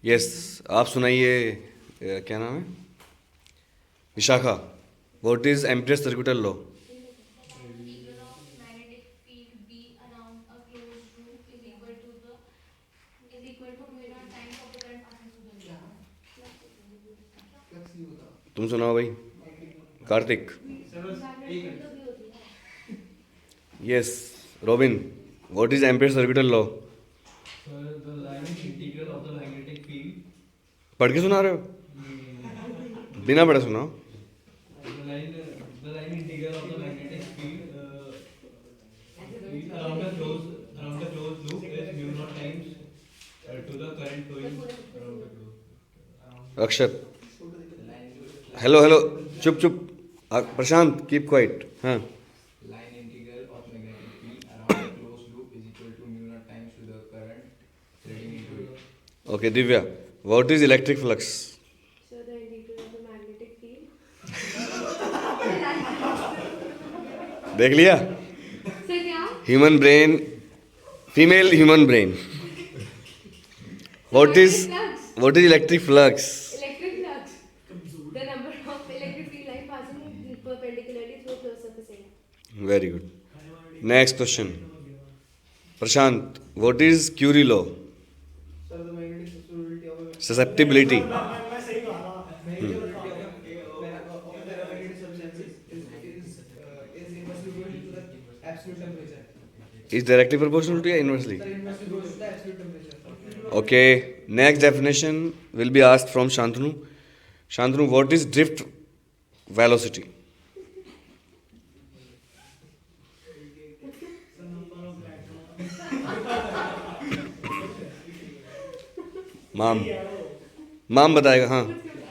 Yes, आप सुनाइए। क्या नाम है? Vishakha, what is ampere circular law? integral of magnetic field B around a closed loop is equal to mu naught times of the current passing through the loop. तुम सुनाओ भाई, Kartik. Yes, robin, what is ampere circular law? The line integral of the magnetic field. पढ़ के सुना रहे हो? बिना पढ़े सुनाओ। The line integral of the magnetic field around the closed loop is mu naught times to the current flowing around the loop. Akshat, hello hello, चुप चुप। प्रशांत, कीप क्वाइट। हाँ, Line integral of magnetic field around a closed loop is equal to mu naught times to the current threading into it. Okay. Divya, what is electric flux? So the integral of the magnetic field. देख लिया? So क्या? Human brain, female human brain. What is electric flux? Electric flux. The number of electric field line passing perpendicularly through a closed surface area. Very good. Next question, Prashant, what is Curie law? Sir, the magnetic susceptibility of a susceptibility. magnetic substances is inversely proportional to the absolute temperature. Is directly proportional to या inversely? Sir, inversely proportional to the absolute temperature. Okay, next definition will be asked from Shantanu. Shantanu, what is drift velocity? Ma'am बताएगा। हाँ,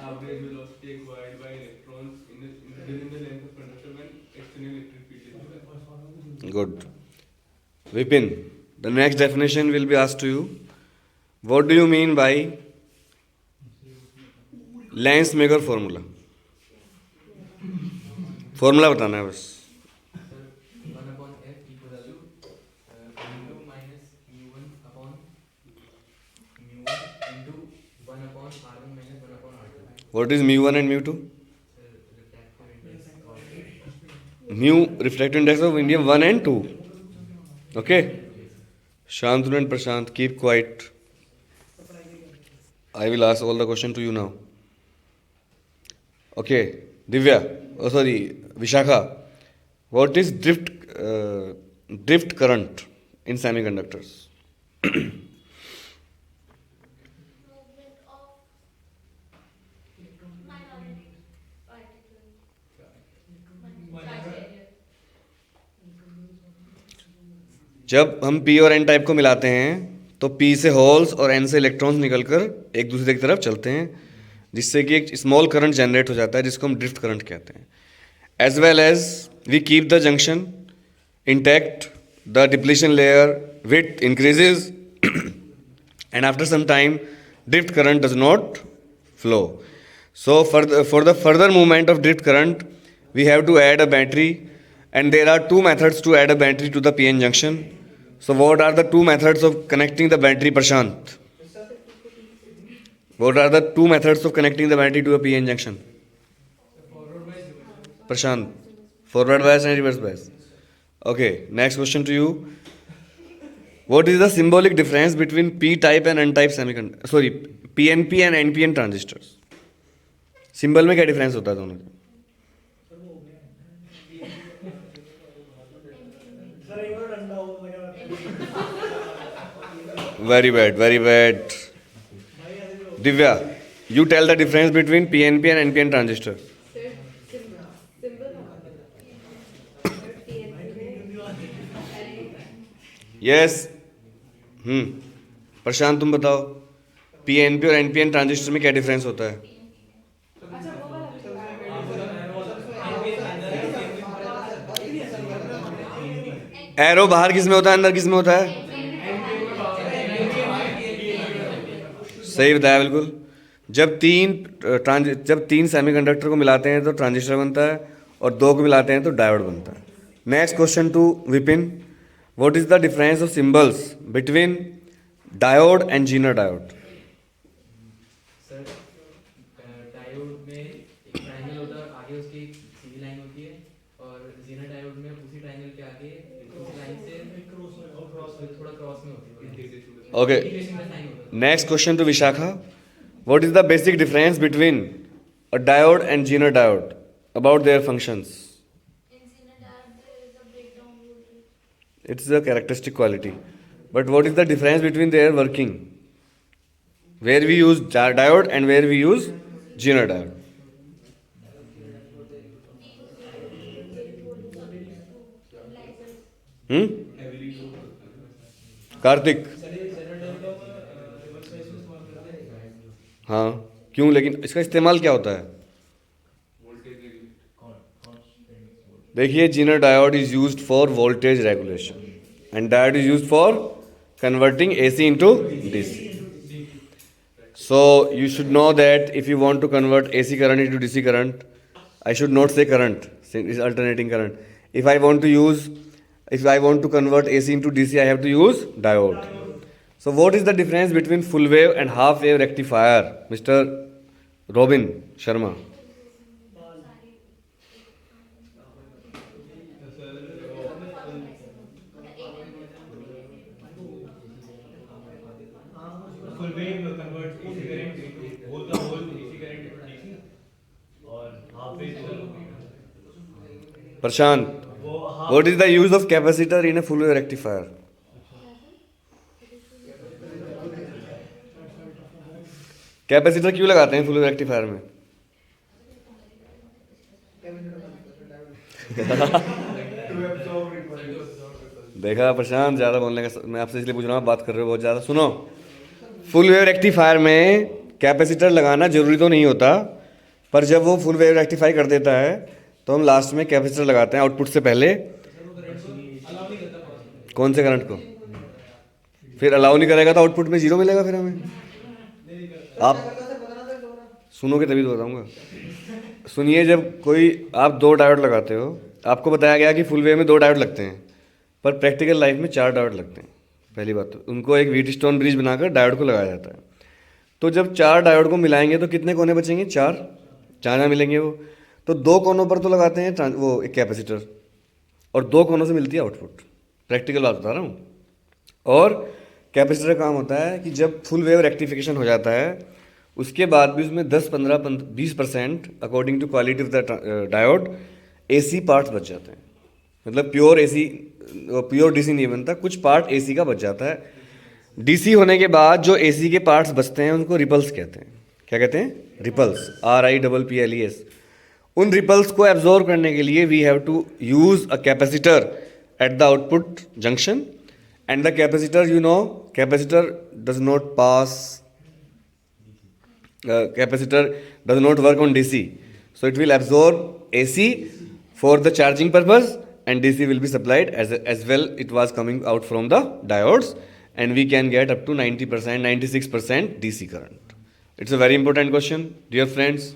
Average velocity acquired by electrons within the length of conductor when external electric field is present. Good. Vipin, the next definition will be asked to you. What do you mean by lens maker formula? Formula बताना है बस। 1 upon F equals to mu2 minus mu1 upon mu1 into 1 upon R1 minus 1 upon R2. What is mu one and mu two? Refractive index of mu refractive index of indium 1 and 2. Okay, Shantanu and Prashant, keep quiet. I will ask all the question to you now. Okay, Divya, Vishakha, what is drift current in semiconductors? Movement of minority particles. Charge carrier. जब हम P और N type को मिलाते हैं तो P से holes और N से इलेक्ट्रॉन्स निकलकर एक दूसरे की तरफ चलते हैं, जिससे कि एक स्मॉल करंट जनरेट हो जाता है जिसको हम ड्रिफ्ट करंट कहते हैं. As well as we keep the junction intact, the depletion layer width increases and after some time drift current does not flow. So for the further movement of drift current we have to add a battery, and there are two methods to add a battery to the PN junction. So what are the two methods of connecting the battery, Prashant? What are the two methods of connecting the battery to a PN junction? Prashant, forward bias and reverse bias. Okay, next question to you. What is the symbolic difference between P-type and N-type semiconductor? Sorry, PNP and NPN transistors. Symbol में क्या difference होता है दोनों का? Very bad, very bad. Divya, you tell the difference between PNP and NPN transistor. Yes. प्रशांत तुम बताओ, PNP और NPN transistor में क्या डिफरेंस होता है? एरो बाहर किस में होता है, अंदर किस में होता है? सही बताया बिल्कुल. जब तीन सेमीकंडक्टर को मिलाते हैं तो ट्रांजिस्टर बनता है, और दो को मिलाते हैं तो डायोड बनता है. Next question to Vipin. What is the difference of symbols between diode and zener diode? Okay. Integration में साइन होता Next question to Vishakha. What is the basic difference between a diode and Zener diode about their functions? In Zinadad, there is a breakdown voltage. It's a characteristic quality. But what is the difference between their working? Where we use diode and where we use Zener diode? Hmm? Kartik हाँ क्यों, लेकिन इसका इस्तेमाल क्या होता है? voltage regulate. देखिए, Zener diode is used for voltage regulation and diode is used for converting AC into DC. So you should know that if you want to convert AC current into DC current, I should not say current, it's alternating current. If I want to convert AC into DC, I have to use diode. So what is the difference between full wave and half wave rectifier, Mr. Robin Sharma? Full wave converts AC current into whole का whole AC current into DC और half wave Prashant, वो half what is the use of capacitor in a full wave rectifier? Capacitor क्यों लगाते हैं full wave rectifier में? देखा प्रशांत, ज़्यादा बोलने का मैं आपसे इसलिए पूछ रहा हूँ, बात कर रहे हो बहुत ज़्यादा. सुनो, फुल वेव रेक्टिफायर में कैपेसिटर लगाना जरूरी तो नहीं होता, पर जब वो फुल वेव रेक्टिफाई कर देता है तो हम लास्ट में कैपेसिटर लगाते हैं आउटपुट से पहले. कौन से करंट को? फिर अलाउ नहीं करेगा तो आउटपुट में जीरो मिलेगा. फिर हमें आप सुनोगे तभी तो बताऊंगा. सुनिए, जब कोई आप दो डायोड लगाते हो, आपको बताया गया कि फुल वेव में दो डायोड लगते हैं, पर प्रैक्टिकल लाइफ में चार डायोड लगते हैं. पहली बात तो उनको एक व्हीटस्टोन ब्रिज बनाकर डायोड को लगाया जाता है. तो जब चार डायोड को मिलाएंगे तो कितने कोने बचेंगे? चार. जहाँ मिलेंगे वो, तो दो कोनों पर तो लगाते हैं वो एक कैपेसिटर, और दो कोनों से मिलती है आउटपुट. प्रैक्टिकल बात बता रहा हूँ. और कैपेसिटर का काम होता है कि जब फुल वेव रेक्टिफिकेशन हो जाता है उसके बाद भी उसमें 10-15-20% according to quality of the diode AC parts बच जाते हैं. मतलब प्योर डीसी नहीं बनता, कुछ पार्ट एसी का बच जाता है. डीसी होने के बाद जो एसी के पार्ट्स बचते हैं उनको रिपल्स कहते हैं. क्या कहते हैं? रिपल्स. RIPPLES. उन रिपल्स को एब्जॉर्ब करने के लिए we have to use a capacitor at the output junction. And the capacitor, capacitor does not work on DC. So it will absorb AC for the charging purpose, and DC will be supplied as well. It was coming out from the diodes, and we can get up to 90%, 96% DC current. It's a very important question, dear friends.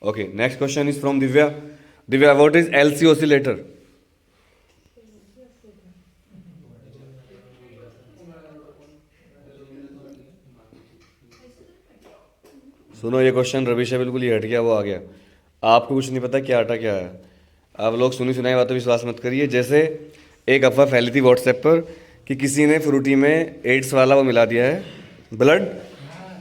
Okay, next question is from Divya. Divya, what is LC oscillator? सुनो, ये question Ravi से बिल्कुल ही हट गया, वो आ गया. आपको कुछ नहीं पता क्या हटा क्या है. आप लोग सुनी सुनाई बातों विश्वास मत करिए. जैसे एक अफवाह फैली थी व्हाट्सएप पर कि किसी ने फ्रूटी में एड्स वाला वो मिला दिया है ब्लड,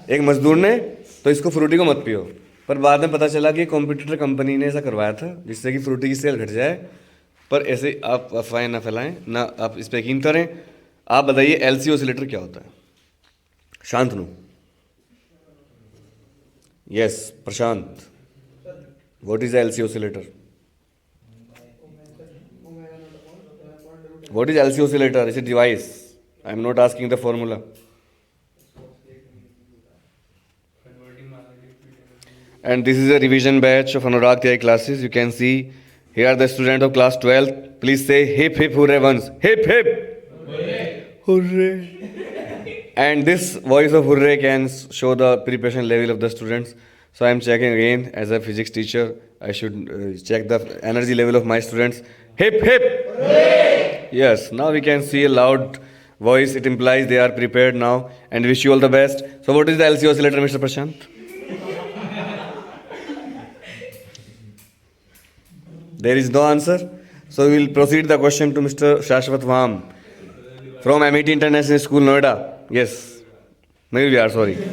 एक मजदूर ने, तो इसको फ्रूटी को मत पियो. पर बाद में पता चला कि कॉम्पिटिटर कंपनी ने ऐसा करवाया था जिससे कि फ्रूटी की सेल घट जाए. पर ऐसे आप अफवाहें ना फैलाएं, ना आप इस पर यकीन करें. आप बताइए LC ऑसिलेटर क्या होता है? Shantanu. Yes, Prashant. What is the LC oscillator? What is LC oscillator? It's a device. I am not asking the formula. Converting magnetic field. And this is a revision batch of Anurag Tyagi classes. You can see here are the students of class 12. Please say hip hip hooray once. Hip hip. Hooray. And this voice of hooray can show the preparation level of the students. So I am checking again as a physics teacher. I should check the energy level of my students. Hip hip. Hooray! Yes. Now we can see a loud voice. It implies they are prepared now. And wish you all the best. So what is the LC oscillator, Mr. Prashant? There is no answer. So we will proceed the question to Mr. Shashwat Vam from MIT International School, Noida. Yes. Maybe we are sorry. So a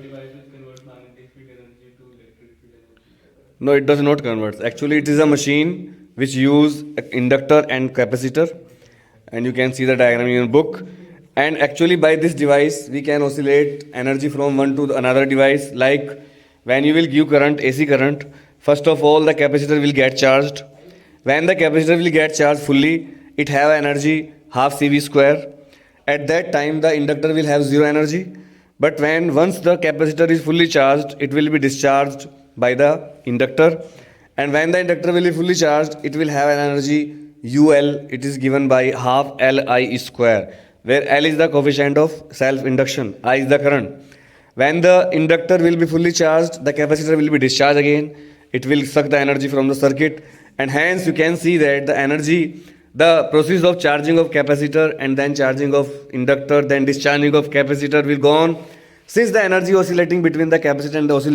device which converts magnetic field energy to electric field energy. No, it does not convert. Actually, it is a machine which use inductor and capacitor, and you can see the diagram in your book. And actually, by this device, we can oscillate energy from one to another device. Like when you will give current, AC current, first of all, the capacitor will get charged. When the capacitor will get charged fully, it have energy half CV square. At that time, the inductor will have zero energy. But once the capacitor is fully charged, it will be discharged by the inductor. And when the inductor will be fully charged, it will have an energy UL. It is given by half LI square, where L is the coefficient of self-induction, I is the current. When the inductor will be fully charged, the capacitor will be discharged again. It will suck the energy from the circuit, and hence you can see that the energy, the process of charging of capacitor and then charging of inductor, then discharging of capacitor will go on. Since the energy oscillating between the capacitor and the oscillator